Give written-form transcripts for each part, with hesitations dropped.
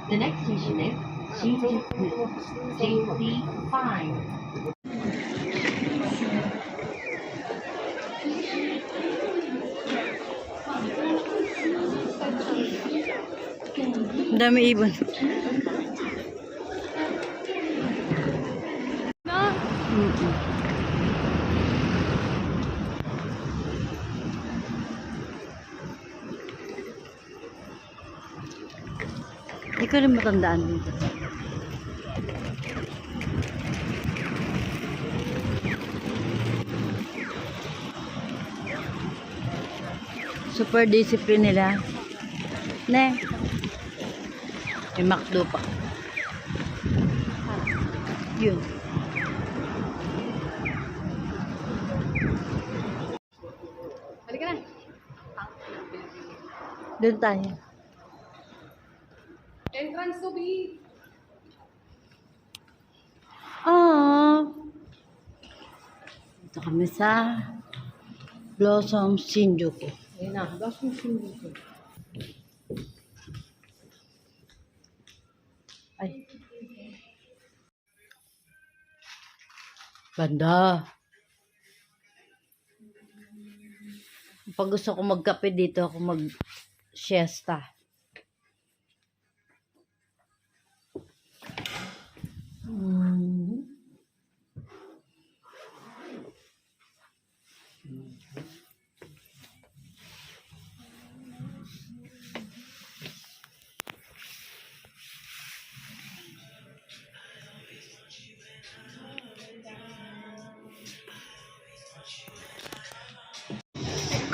The next station is Shinjuku. Stay fine. Ang dami ibon. Hindi ko rin matandaan dito. Super discipline nila. Ne. May McDo pa. Yun. Balik ka na. Doon tayo. Entrance to be. Ito kami sa Blossom Shinjuku. Ayun na. That's yung Shinjuku. Ay. Ganda. Pag gusto ko magkape dito, ako mag-siesta.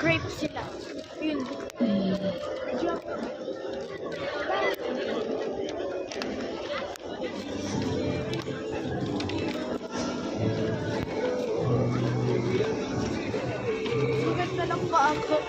Grape sila. Yun. Sugat na lang pa ako.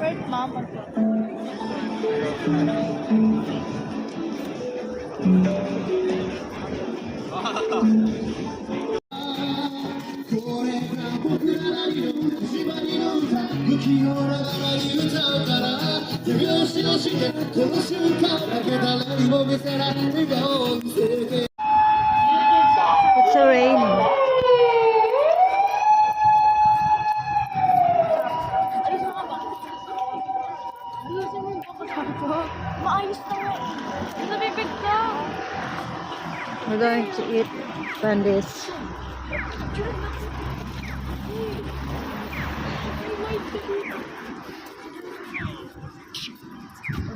Great mama. It's so raining. Maayos na nga. Nabibig ka. We're going to eat candies.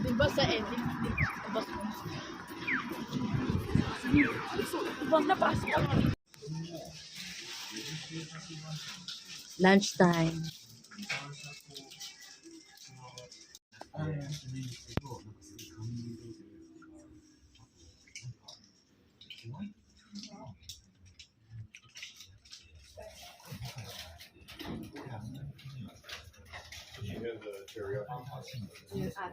Diba sa ending? Ibang napasok ako. Lunchtime. You have the teriyaki.